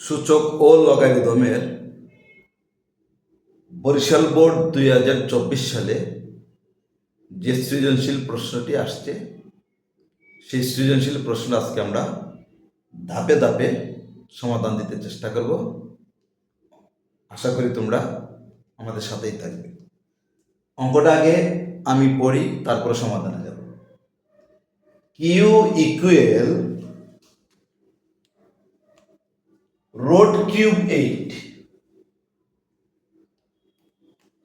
সূচক ও লগারিদমের বরিশাল বোর্ড 2024 সালে যে সৃজনশীল প্রশ্নটি আসছে সেই সৃজনশীল প্রশ্ন আজকে আমরা ধাপে ধাপে সমাধান দিতে চেষ্টা করব। আশা করি তোমরা আমাদের সাথেই থাকবে। অঙ্কটা আগে আমি পড়ি, তারপরে সমাধানে যাব। কিউ ইকুয়াল রুট কিউব 8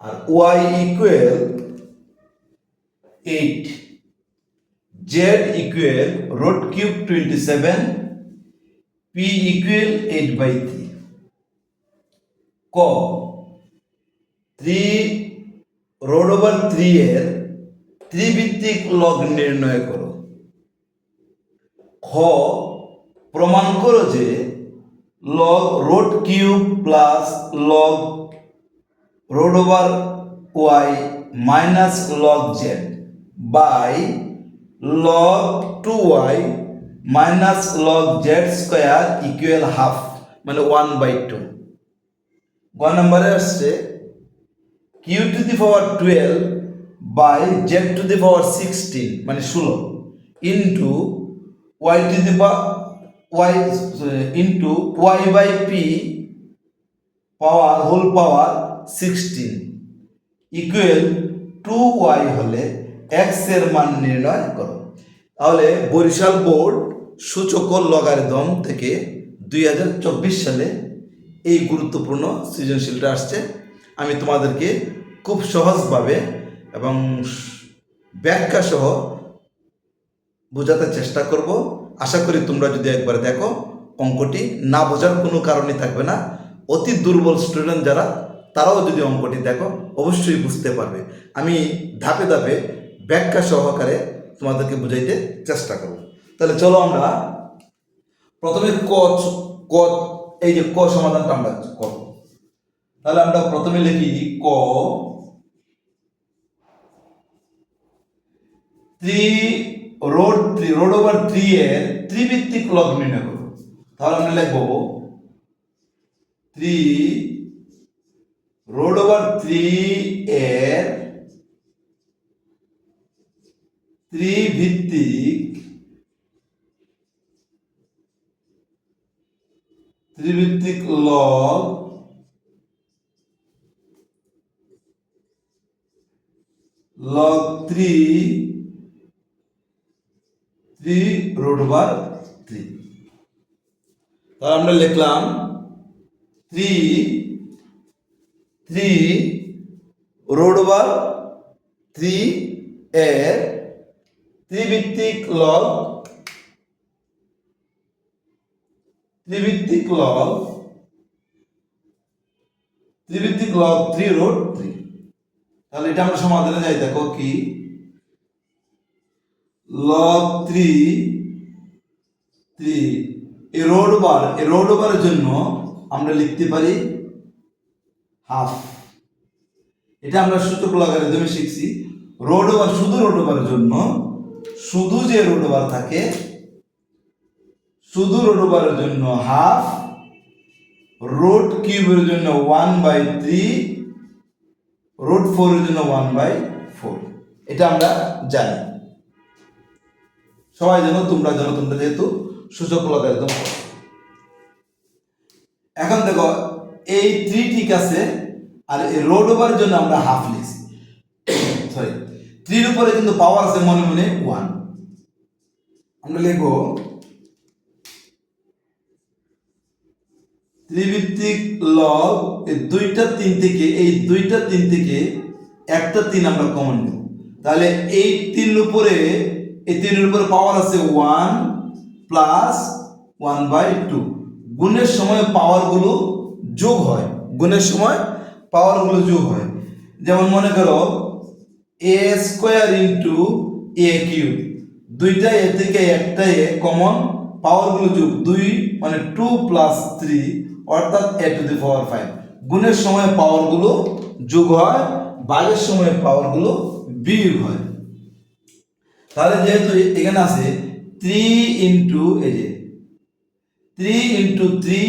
আর y equal 8, z equal root cube 27, p equal 8/3। ক 3√3 এর ত্রিভিত্তিক লগ নির্ণয় করো। খ প্রমাণ করো যে log root cube plus log √y minus log z by log 2y minus log z square equal half, মানে 1/2। গ নম্বরে আসছে q to the power 12 by z to the power 16, মানে 16 into y to the y into y by p power whole power 16 equal 2y হলে x এর মান নির্ণয় করো। তাহলে বরিশাল বোর্ড সূচক ও লগারিদম থেকে 2024 সালে এই গুরুত্বপূর্ণ সৃজনশীলটা আসছে। আমি তোমাদেরকে খুব সহজভাবে এবং ব্যাখ্যা সহ বোঝাতে চেষ্টা করব। আশা করি তোমরা যদি একবার দেখো, অঙ্কটি না বোঝার কোনো কারণই থাকবে না। অতি দুর্বল স্টুডেন্ট যারা, তারাও যদি অঙ্কটি দেখো অবশ্যই বুঝতে পারবে। আমি ধাপে ধাপে ব্যাখ্যা সহকারে তোমাদেরকে বুঝাইতে চেষ্টা করব। তাহলে চলো আমরা প্রথমে ক এই যে ক সমাধানটা আমরা করব। তাহলে আমরা প্রথমে লিখি ক 3√3 এর ত্রিভিত্তিক লগ নির্ণয় করব। তাহলে আমরা লিখব 3√3 এর ত্রিভিত্তিক লগ লগ 3√3। তাহলে আমরা লিখলাম 3√3 এর ত্রিভিত্তিক লগ 3√3। তাহলে এটা আমরা সমাধানে যাই। দেখো কি লগ 3 এই রোড ওভারের জন্য আমরা লিখতে পারি হাফ। এটা আমরা সূচক লগারিদমে শিখছি। রোড ওভারের জন্য শুধু যে রোড ওভার থাকে, শুধু রোড ওভারের জন্য হাফ, রুট কিউবের জন্য 1/3, রুট 4 এর জন্য 1/4। এটা আমরা জানি, সবাই জানো, তোমরা যেহেতু সূচক লগারিদম। এখন দেখো এই 3 ঠিক আছে, আর এই রোড ওভারের জন্য আমরা হাফ লিখছি। সরি, 3 এর উপরে কিন্তু পাওয়ার আছে মনে মনে 1। আমরা লিখব ত্রিভিত্তিক লগ এই 2টা 3 থেকে, এই 2টা 3 থেকে একটা 3 আমরা কমন নেব। তাহলে এই 3 এর উপরে পাওয়ার আছে 1 প্লাস 1/2। গুণের সময় পাওয়ারগুলো যোগ হয়, যেমন মনে করো a square into a cube, দুইটা এ থেকে একটা এ কমন, পাওয়ারগুলো যোগ 2 মানে 2 প্লাস 3 অর্থাৎ a টু দি পাওয়ার 5। গুণের সময় পাওয়ারগুলো যোগ হয়, ভাগের সময় পাওয়ারগুলো বিয়োগ হয়। তাহলে যেহেতু এখানে আছে 3 ইন্টু এই যে 3 ইন্টু 3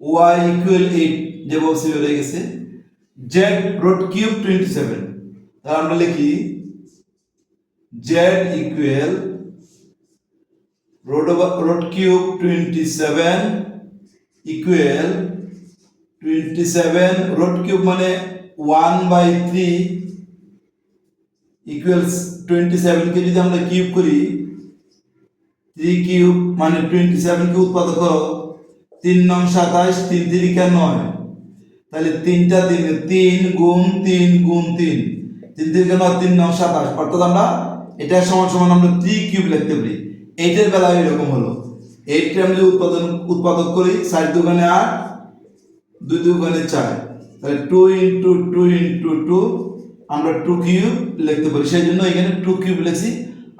ওয়াই ইকুয়াল 8 যে বলছি হয়ে গেছে, জেড রুট কিউব 27, তাহলে আমরা লিখি Z equal root cube 27 equal 27 root cube মানে 1/3 ইকুয়ালস 27 কে যদি আমরা কিউব করি 3 কিউব মানে 27 কে উৎপাদক করো 3 9 27 3 3 কে 9, তাহলে 3টা দিন 3 গুণ 3 গুণ 3 3 3 কে 9 3 9 27, অর্থাৎ আমরা এটা সমান সমান আমরা 3 কিউব লিখতে পারি। এইটার বেলা এরকম হলো, 8 কে আমরা যদি উৎপাদক করি 4 দুগুণে 8 2 দুগুণে 4, তাহলে 2 ইনটু 2 ইনটু 2 আমরা 2 কিউব লিখতে পারি, সেই জন্য এখানে 2 কিউব লিখছি।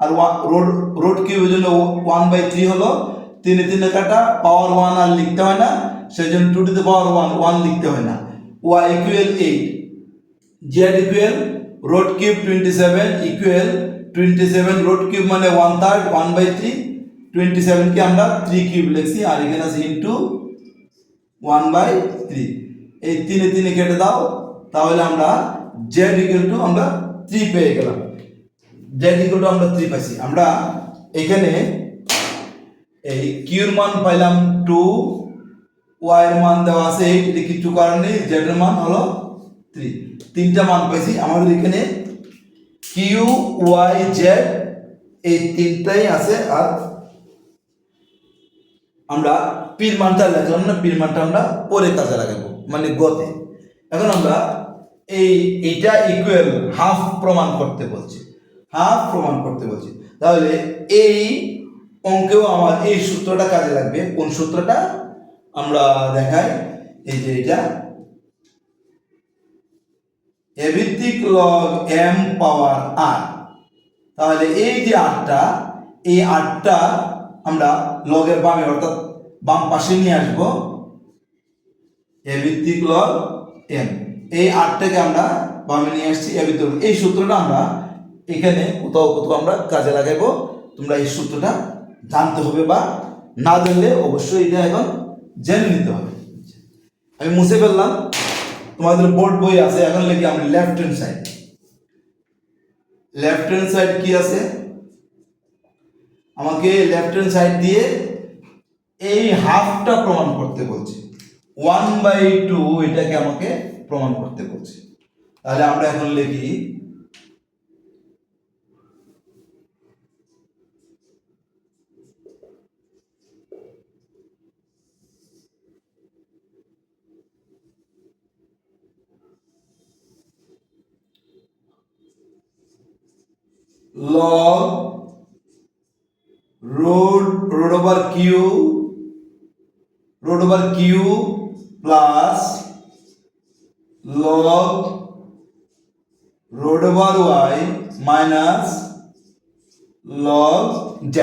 আর রুট কিউবের জন্য 1/3 হলো 3 3 কাটা পাওয়ার 1 আর লিখতে হয় না, সেই জন্য 2 টু দ্য পাওয়ার 1 লিখতে হয় না। y equal 8, z equal root cube 27 equal 27 root cube মানে 1/3 1/3 27 কে আমরা 3 কিউব লিখছি, আর এখানে আছে ইনটু 1/3, এই 3 3 কেটে দাও, তাহলে আমরা z ইকুয়াল টু আমরা 3 পেয়ে গেলাম। z ইকুয়াল টু আমরা 3 পাইছি। আমরা এখানে এই q এর মান পাইলাম 2, y এর মান দেওয়া আছে 8, এটা কিছু কারণে z এর মান হলো 3, তিনটা মান পাইছি। আমাদের এখানে q y z এই তিনটাই আছে, আর আমরা পির মানটা লিখলাম না, পির মানটা আমরা পরে কাজে লাগাবো মানে গতে। এখন আমরা এইটা ইকুয়াল হাফ প্রমাণ করতে বলছি, হাফ প্রমাণ করতে বলছি, তাহলে এই অঙ্কেও আমার এই সূত্রটা কাজে লাগবে। কোন সূত্রটা আমরা দেখাই, এই যে এটা a ভিত্তিক লগ m পাওয়ার r, তাহলে এই যে আটটা, এই আটটা আমরা লগের বামে অর্থাৎ বাম পাশে নিয়ে আসবো, a ভিত্তিক লগ m, এই আটটাকে আমরা বামে নিয়ে আসছি a ভিত্তিক। এই সূত্রটা আমরা এখানে কোথাও কোথাও আমরা কাজে লাগাবো, তোমরা এই সূত্রটা জানতে হবে, বা না জানলে অবশ্যই এটা এখন জেনে নিতে হবে। আমি মুছে ফেললাম, তোমাদের বোর্ড বই আছে, এখন লিখি আমরা left hand side. Left hand side কি আছে, আমাকে লেফট হ্যান্ড সাইড দিয়ে এই হাফটা প্রমাণ করতে বলছে, 1/2 এটাকে আমাকে প্রমাণ করতে বলছে। তাহলে আমরা এখন লিখি log root over q plus log root over y minus log z।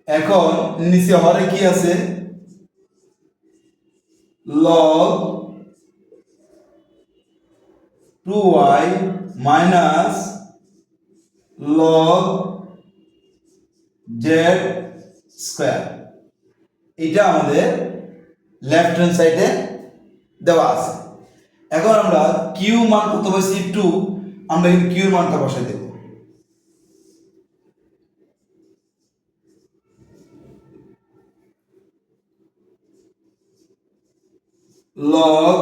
এখন নিচে হরে কি আছে, log 2y minus log z square, এটা আমাদের লেফট হ্যান্ড সাইডে দেওয়া আছে। এখন আমরা কিউ মান কত পাইছি 2, আমরা এই কিউ মানটা বসাই দেব, log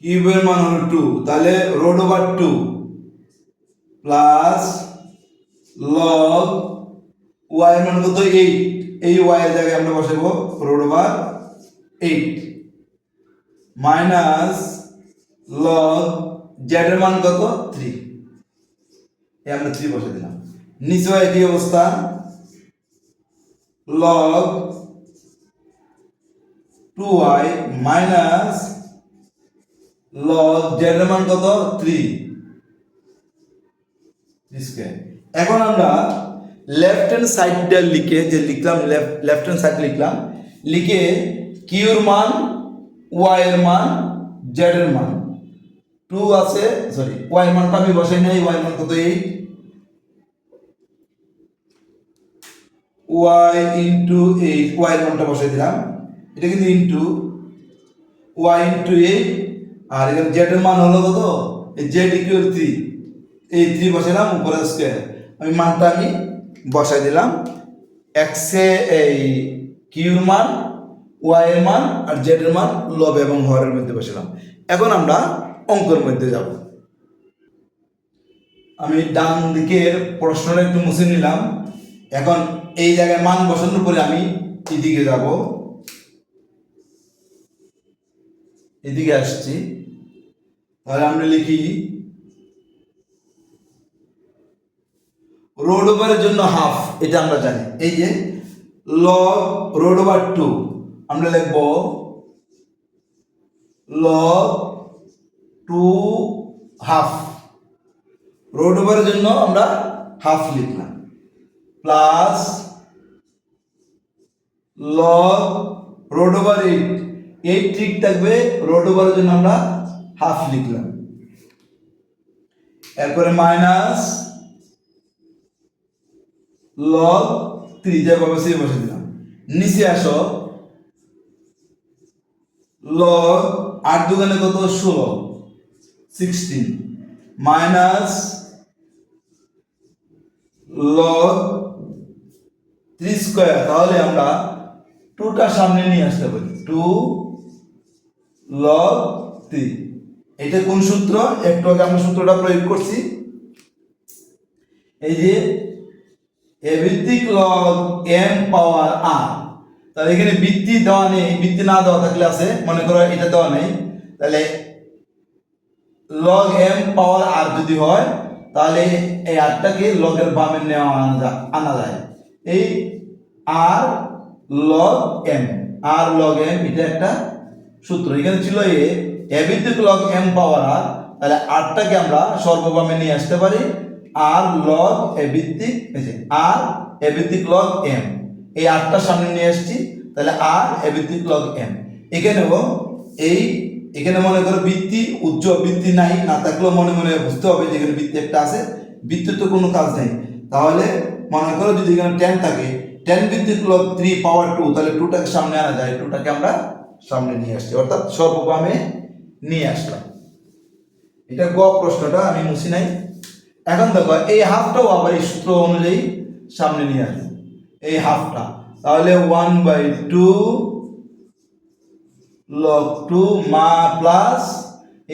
কিউবের মান হলো 2, তাহলে root over 2 plus log y এর মান কত 8, এই y এর জায়গায় আমরা বসাবো root over 8 minus log z এর মান কত 3, এই আমরা 3 বসে দিলাম। নিচে একই অবস্থা, log 2y minus log z এর মান কত 3 স্কয়ার। এখন আমরা লেফট হ্যান্ড সাইডটা লিখে যে লিখলাম, লেফট হ্যান্ড সাইড লিখলাম, লিখে কিউ এর মান y এর মান z এর মান 2 আছে, সরি y এর মানটা আমি বসাই নাই, y এর মান কত 8 ওয়াই ইন্টু এইট, ওয়াই এর মানটা বসাই দিলাম, এটা কিন্তু ইন্টু ওয়াই ইন্টু এইট, আর এখানে জেড এর মান হলো কত, জেড ইকুয়াল 3, এই 3 বসাইলাম উপরে স্কয়ার, আমি মানটা আমি বসাই দিলাম, এক্স এ এই কিউর মান, ওয়াই এর মান আর জেড এর মান লব এবং হরের মধ্যে বসালাম। এখন আমরা অঙ্কের মধ্যে যাব। আমি ডান দিকের প্রশ্নটা একটু মুছে নিলাম। এখন এই জায়গায় মান বসানোর পরে আমি এদিকে যাব, এদিকে আসছি, তাহলে আমরা লিখি রোড ওভারের জন্য হাফ, এটা আমরা জানি, এই যে লগ রোড ওভার 2, আমরা লিখব লগ 2 হাফ, রোড ওভারের জন্য আমরা হাফ লিখলাম, প্লাস লগ রোড ওভার 8, 8 ঠিক থাকবে, রোড ওভারের জন্য আমরা হাফ লিখলাম, এরপরে মাইনাস লগ 3 যেভাবে সেই বসে দিলাম, নিচে আসো, লগ 8 দুগুণে কত 16 মাইনাস লগ 3 স্কয়ার, তাহলে আমরা 2টা সামনে নিয়ে আসতে পারি, 2 লগ 3, এটা কোন সূত্র, একটু আগে আমরা সূত্রটা প্রয়োগ করছি, এই যে এ ভিত্তিক লগ m পাওয়ার r, তাহলে এখানে ভিত্তি দেওয়া নেই, ভিত্তি না দেওয়া থাকলে আছে, মনে করো এটা দেওয়া নেই, তাহলে লগ m পাওয়ার r যদি হয় তাহলে এই rটাকে লগের বামে নেওয়া আনা যায়, এই r log m, r log m এটা একটা সূত্র, এখানে ছিল এ ভিত্তিক লগ m পাওয়ার r, তাহলে rটাকে আমরা সর্ববামে নিয়ে আসতে পারি, r log a ভিত্তিক, এই যে r a ভিত্তিক log m, এই rটা সামনে নিয়ে আসছি, তাহলে r a ভিত্তিক log m, এখানেও এই এখানে মনে করো বৃত্তি উজ্জ্বল বৃত্তি নাই, না থাকলেও মনে মনে বুঝতে হবে যে এখানে বৃত্তি একটা আছে, বৃত্তির তো কোনো কাজ নেই, তাহলে মনে করো যদি এখানে 10 থাকে, 10 ভিত্তিক লগ 3 পাওয়ার 2, তাহলে 2টাকে সামনে আনা যায়, 2টাকে আমরা সামনে নিয়ে আসছি, অর্থাৎ সর্ববামে নিয়ে আসলাম। এটা গ প্রশ্নটা আমি মুছি নাই। এখন দেখো এই হাফটাও আবার এই সূত্র অনুযায়ী সামনে নিয়ে আসবো, এই হাফটা, তাহলে 1/2 log 2 মা প্লাস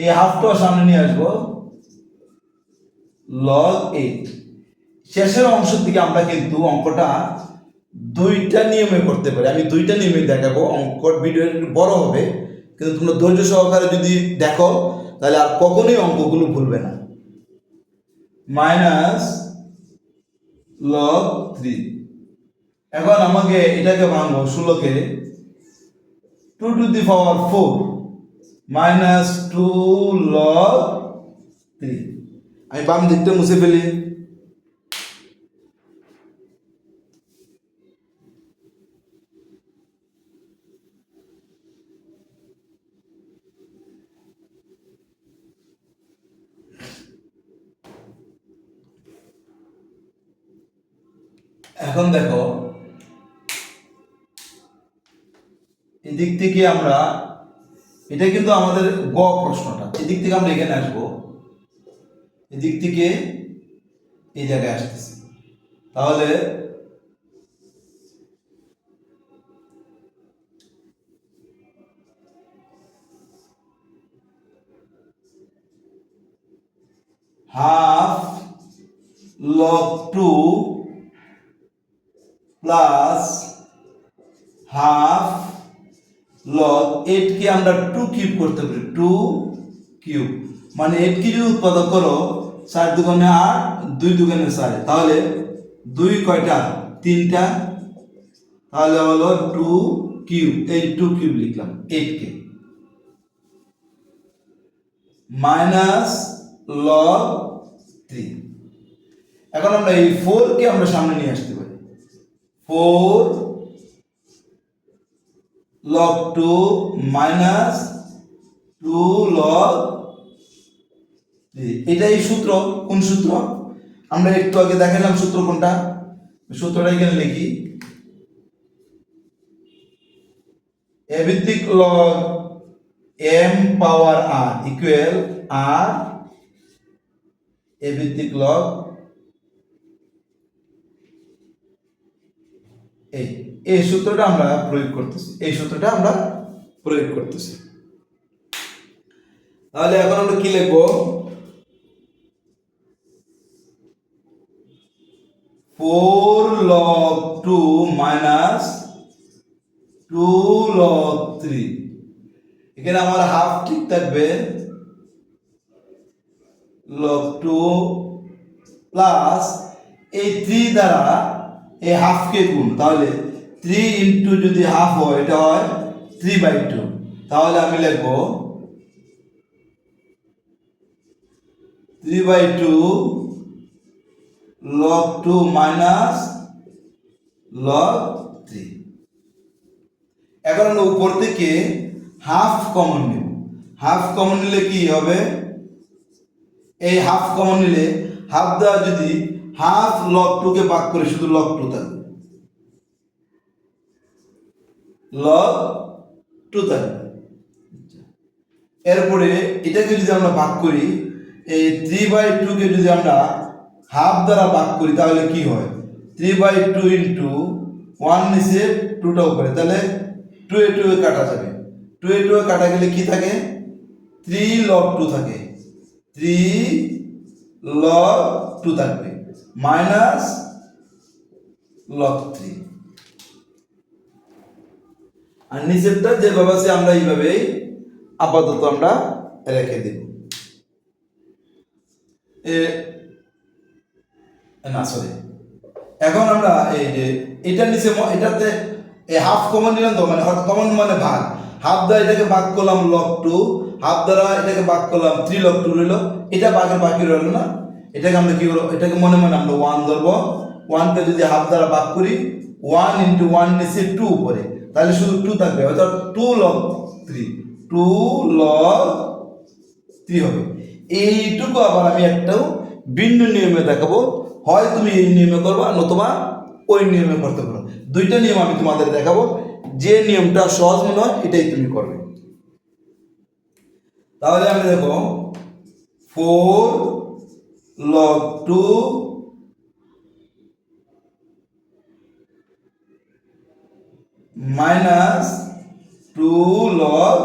এই হাফটাও সামনে নিয়ে আসবো log 8। শেষের অংশ থেকে আমরা কিন্তু অঙ্কটা দুইটা নিয়মে করতে পারি, আমি দুইটা নিয়মে দেখাবো, অঙ্কর ভিডিও বড় হবে, কিন্তু তোমরা ধৈর্য সহকারে যদি দেখো তাহলে আর কখনোই অঙ্কগুলো ভুলবে না। মাইনাস log 3, এখন আমাকে এটাকে ভাঙবো 16কে 2 to the power 4 minus 2 log 3, আমি বাম দিকটা মুছে ফেলি, এখন দেখো এদিক থেকে আমরা, এটা কিন্তু আমাদের গ প্রশ্নটা, এদিক থেকে আমরা এখানে আসবো, এদিক থেকে এই জায়গায় আসতেছি, তাহলে half log 2 plus half log 8 কে আমরা 2 কিউব করতে পারি, 2 কিউব মানে 8 কে যদি উৎপাদক করো 4 দুগুণে 8, 2 দুগুণে 4, তাহলে 2 কয়টা 3টা, তাহলে হলো 2 কিউব, এই 2 কিউব লিখলাম 8 কে, মাইনাস log 3, এখন আমরা এই 4 কে আমরা সামনে নিয়ে আসতে পারি, 4 log 2 minus 2 log 3, এটাই সূত্র। কোন সূত্র আমরা একটু আগে দেখালাম, সূত্র কোনটা, সূত্রটা এখানে লিখি, এ ভিত্তিক লগ m পাওয়ার r ইকুয়াল r এ ভিত্তিক লগ এই সূত্রটা আমরা প্রয়োগ করতেছি তাহলে এখন আমরা কি লিখবো 4 log 2 minus 2 log 3 এখানে আমার হাফ ঠিক থাকবে log 2 প্লাস এই 3 দ্বারা এই হাফ কে গুণ তাহলে 3 ইনটু যদি হাফ হয় এটা হয় 3/2 তাহলে আমি লিখব 3/2 log 2 minus log 3 এখন আমরা উপর থেকে হাফ কমন নেব হাফ কমন নিলে কি হবে এই হাফ কমন নিলে হাফ দ্বারা যদি হাফ log 2 কে ভাগ করে শুধু log 2 থাকবে log 2 থাকবে এরপরে এটাকে যদি আমরা ভাগ করি এই 3/2 কে যদি আমরা হাফ দ্বারা ভাগ করি তাহলে কি হয় 3/2 ইনটু 1 নিচে 2টা উপরে তাহলে 2 এ 2 এ কাটা যাবে 2 এ 2 এ কাটা গেলে কি থাকে 3 log 2 থাকে 3 log 2 থাকবে মাইনাস log 3 আর নিচেরটা যেভাবে আছে আমরা এইভাবে আপাতত আমরা রেখে দেব না সরি এখন আমরা এই যে এটা নিচে এটাতে এই হাফ কমন নিলাম তো মানে কমন মানে ভাগ হাফ দ্বারা এটাকে ভাগ করলাম log 2 হাফ দ্বারা এটাকে ভাগ করলাম 3 log 2 রইল এটা ভাগের বাকি রইল না এটাকে আমরা কি করব এটাকে মনে মনে আমরা 1 ধরব 1 কে যদি হাফ দ্বারা ভাগ করি 1 ইনটু 1 নিচে 2 উপরে তাহলে শুধু 2 থাকবে অর্থাৎ 2 log 3 2 log 3 হবে এইটুকু আবার আমি একটাও ভিন্ন নিয়মে দেখাবো হয় তুমি এই নিয়মে করবা নতুবা ওই নিয়মে করতে পারো দুইটা নিয়ম আমি তোমাদের দেখাবো যে নিয়মটা সহজ মনে হয় এটাই তুমি করবে তাহলে আমি দেখো 4 log 2 minus 2 log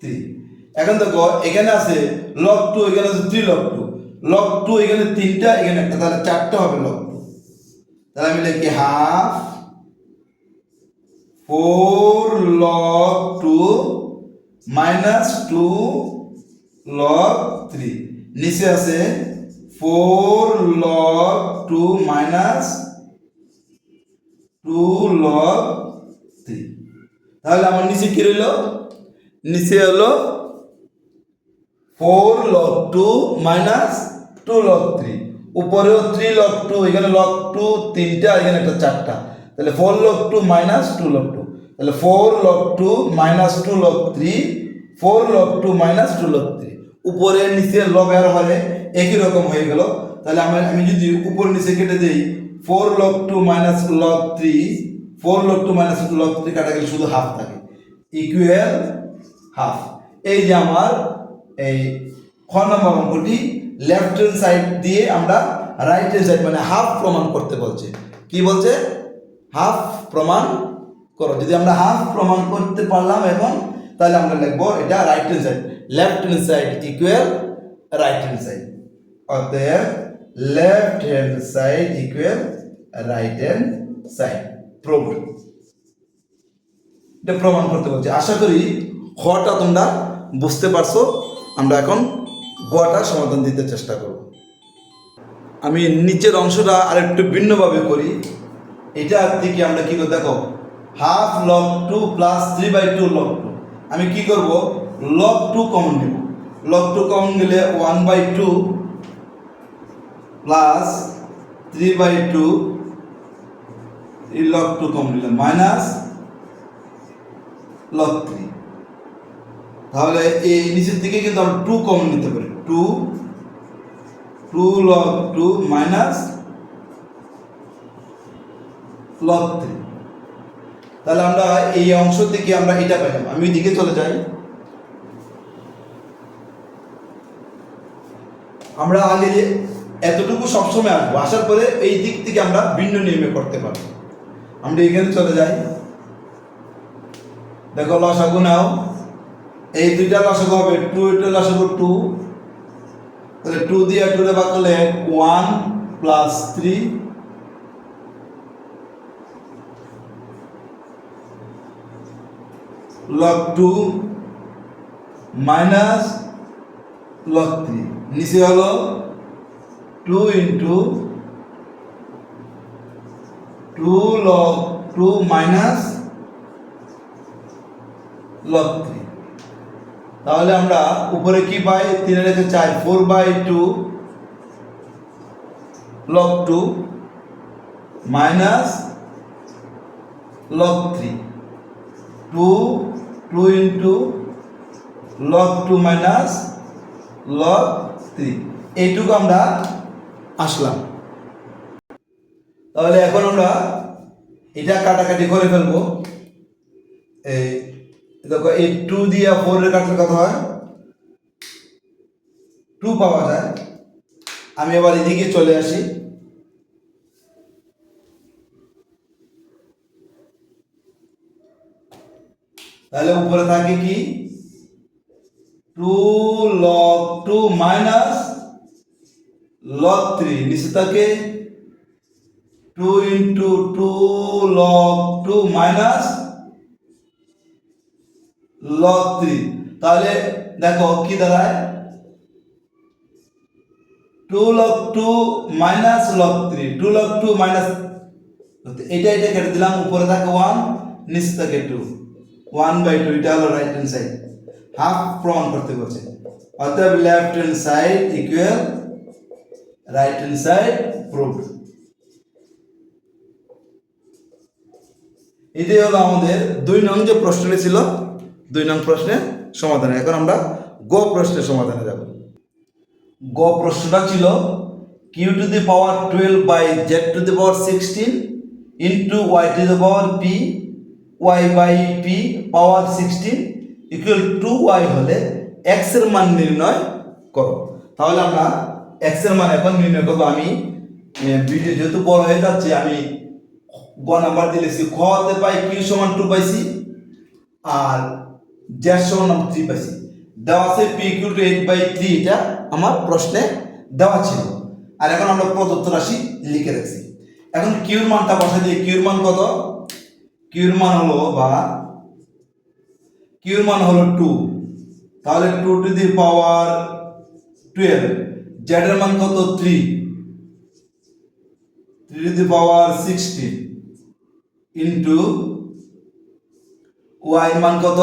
3 এখন দেখো এখানে আছে log 2 এখানে আছে 3 log 2 log 2 এখানে তিনটা এখানে একটা তাহলে চারটা হবে log 2 তাহলে আমি লিখি হাফ 4 log 2 minus 2 log 3 নিচে আছে 4 log 2 minus 2 log 3 তাহলে আমার নিচে কি রইল নিচে হলো 4 log 2 minus 2 log 3 উপরেও 3 log 2 এখানে log 2 তিনটা এখানে একটা চারটা তাহলে 4 log 2 minus 2 log 2 তাহলে 4 log 2 minus 2 log 3 4 log 2 minus 2 log 3 উপরে নিচে log এর হলে একই রকম হয়ে গেল তাহলে আমি যদি উপর নিচে কেটে দেই 4 log 2 minus log 3 4 log 2 minus log 3 কাটা গেলে শুধু হাফ থাকে ইকুয়াল হাফ এই যে আমার এই খ নম্বর অঙ্কটি লেফট হ্যান্ড সাইড দিয়ে আমরা রাইট হ্যান্ড সাইড মানে হাফ প্রমাণ করতে বলছে কি বলছে হাফ প্রমাণ করো যদি আমরা হাফ প্রমাণ করতে পারলাম এখন তাহলে আমরা লিখবো এটা right hand side left hand side equal right hand side অতএব left hand side equal right hand side proved এটা প্রমাণ করতে বলছে আশা করি খটা তোমরা বুঝতে পারছো আমরা এখন গটা সমাধান দিতে চেষ্টা করব আমি নিচের অংশটা আরেকটু ভিন্নভাবে করি এটা থেকে আমরা কি করব দেখো হাফ log 2 প্লাস 3/2 log 2 আমি কি করব log 2 কমন নেব log 2 কমন গেলে 1/2 প্লাস 3/2 এই log 2 কমন নিলাম মাইনাস log 3 তাহলে এই নিচের দিকে কিন্তু আমরা 2 কমন নিতে পারি 2 log 2 মাইনাস log 3 তাহলে আমরা এই অংশ থেকে আমরা এটা পেলাম। আমি ওই দিকে চলে যাই। আমরা আগে এতটুকু সবসময় আসবো, আসার পরে এই দিক থেকে আমরা ভিন্ন নিয়মে করতে পারবো। আমরা এখানে চলে যাই। দেখো লসাগু নাও, এই দুইটা লসাগু হবে 2, এটা লসাগু 2, তাহলে 2 দিয়ে 2 রে ভাগ করলে 1 প্লাস 3 log 2 মাইনাস log 3, নিচে হলো 2 ইন্টু 2 log 2 মাইনাস log 3। তাহলে আমরা উপরে কি পাই, 3 রেখে 4, 4/2 log 2 minus log 3, 2 into log 2 minus log 3। এইটুকু আমরা আসলাম। তাহলে এখন আমরা এটা কাটাকাটি করে ফেলবো। এই দেখো, এই 2 দিয়ে 4 এর কাটলে কত হয়, 2 পাওয়া যায়। আমি আবার এদিকে চলে আসি। তাহলে উপরে থাকে কি, 2 log 2 মাইনাস log 3, নিচে থাকে 2 ইন্টু 2 log 2 মাইনাস log 3। তাহলে দেখো কি দাঁড়ায়, 2 log 2 minus log 3, 2 log 2 minus, এটা কেটে দিলাম। উপরে থাকে 1, নিচে থাকে 2, 1/2। এটা হলো রাইট হ্যান্ড সাইড, হাফ প্রমাণ করতে বলছে। অতএব left hand side equal right hand side proved. এটাই হলো আমাদের 2 নং যে প্রশ্নটি ছিল, 2 নং প্রশ্নের সমাধান। এখন আমরা গ প্রশ্নের সমাধানে যাব। গ প্রশ্নটা ছিল q to the power 12 by z to the power 16 into y to the power p y by p power 16 equal 2y হলে x এর মান নির্ণয় করো। তাহলে আমরা x এর মান এখন নির্ণয় করব। আমি ভিডিও যেহেতু বড় হয়ে যাচ্ছে, আমি গ নাম্বার দিয়েছি। খ হতে পাই q সমান 2 পাইছি, আর z সমান 3 পাইছি। দেওয়া আছে p ইকুয়াল টু 8/3, এটা আমার প্রশ্নে দেওয়া ছিল। আর এখন আমরা প্রদত্ত রাশি লিখে রাখছি। এখন q এর মানটা বসাই দিই। q এর মান কত, q এর মান হলো q এর মান হলো 2। তাহলে 2 টু দি পাওয়ার 12, z এর মান কত 3 to the power 16 into y এর মান কত,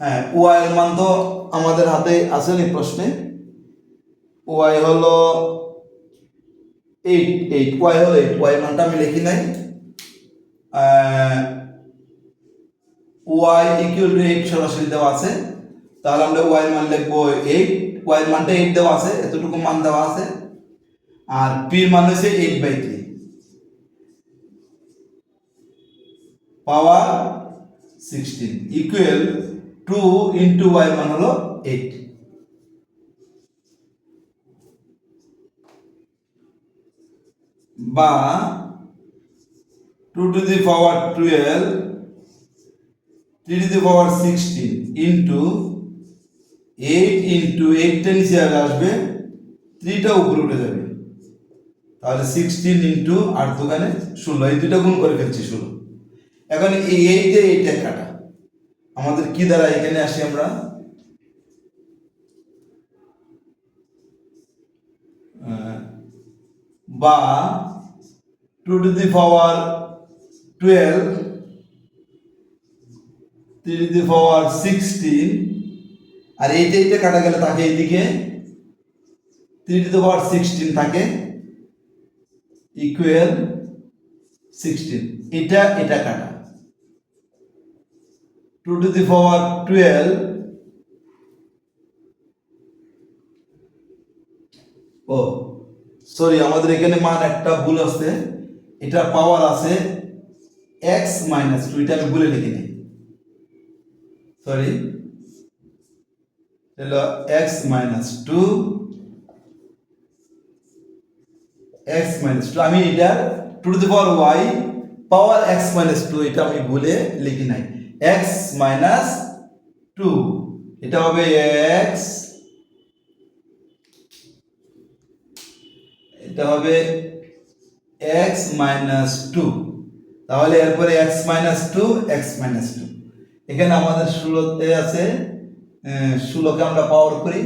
হ্যাঁ y এর মান তো আমাদের হাতে আছে নি প্রশ্নে। y হলো 8, y হলো 8, y এর মানটা আমি লিখি নাই। y ইকুয়াল টু 8 সরাসরি দেওয়া আছে। তাহলে আমরা y এর মান লিখবো 8, y এর মানটা 8 দেওয়া আছে, এতটুকু মান দেওয়া আছে। আর p এর মান হচ্ছে 8/3 পাওয়ার 16 ইকুয়াল 2 ইন্টু y এর মান হলো 8। বা 2 to the power 12 3 to the power 16 into 8 into 8টা নিচে আসবে, 3টা উপরে উঠে যাবে। তাহলে 16 ইন্টু 8 দোকানে 16, এই দুইটা গুণ করে ফেলছি 16। এখন এই 8টা কাটা আমাদের কি দ্বারা, এখানে আসি আমরা, বা 2 to the power 12 3 to the power 16, আর এইটা কাটা গেলে থাকে এইদিকে 3 টু দি পাওয়ার 16 থাকে ইকুয়াল 16। এটা কাটা 2 to the power 12, O sorry আমাদের এখানে মান একটা ভুল আছে। এটা পাওয়ার আছে এক্স মাইনাস টু, এটা আমি বলে লিখি নি, সরি, হলো X minus two, X minus two, আমি এটা two to the power Y power X minus two এটা আমি ভুলে লিখি নাই, এক্স মাইনাস টু, এটা হবে এক্স, এটা হবে এক্স মাইনাস টু, তাহলে এরপরে X minus two, X minus two, এখানে আমাদের 16তে আছে, 16কে আমরা পাওয়ার করি,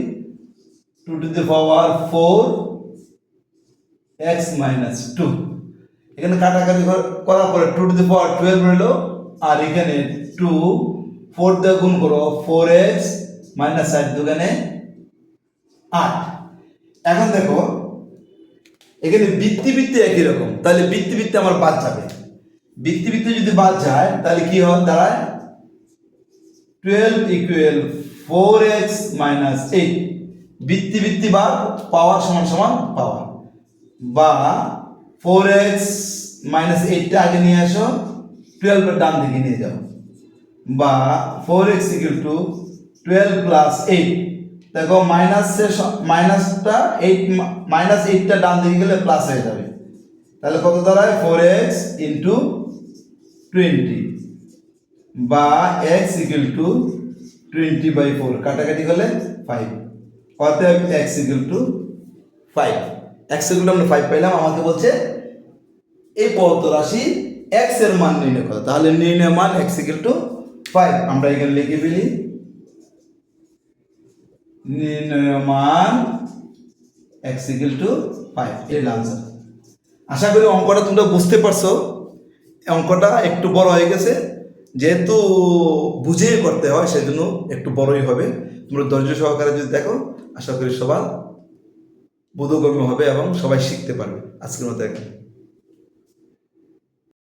two to the power four X minus two, এখানে কাটাকাটি করার পরে টু টু দি পাওয়ার 12 রইল, আর এখানে টু ফোর দিয়ে গুণ করো, ফোর এক্স মাইনাস 8 দুগুণে 8। এখন দেখো এখানে বৃত্তি বৃত্তি একই রকম, তাহলে বৃত্তি বৃত্তি আমার বাদ যাবে, বৃত্তি বৃত্তি যদি বাদ যায় তাহলে কি হয়, দাঁড়ায় 12 ইকুয়াল 4x মাইনাস 8, বৃত্তি বৃত্তি বাদ, পাওয়ার সমান সমান পাওয়ার, বা 4x মাইনাস 8টা আগে নিয়ে আসো, 12 এর ডান দিকে নিয়ে যাও, বা 4x ইকুয়াল টু 12 প্লাস 8, দেখো মাইনাসটা 8, মাইনাস 8টা ডান দিকে গেলে প্লাস হয়ে যাবে, তাহলে কত দাঁড়ায় 4x ইন্টু 20, বা x ইকুয়াল টু 20/4, কাটাকাটি করলে 5, অতএব x equal to 5, x equal to আমরা 5 পাইলাম। আমাকে বলছে এই পদার্থ রাশি x এর মান নির্ণয় করো, তাহলে নির্ণয় মান x ইকুয়াল টু 5, আমরা এখানে লিখে ফেলি, নির্ণয় মান x ইকুয়াল টু 5, এর আনসার। আশা করি অঙ্কটা তোমরা বুঝতে পারছো, অঙ্কটা একটু বড় হয়ে গেছে, যেহেতু বুঝেই করতে হয় সেজন্য একটু বড়ই হবে, তোমরা ধৈর্য সহকারে যদি দেখো আশা করি সবার বোধগম্য হবে এবং সবাই শিখতে পারবে। আজকের মতো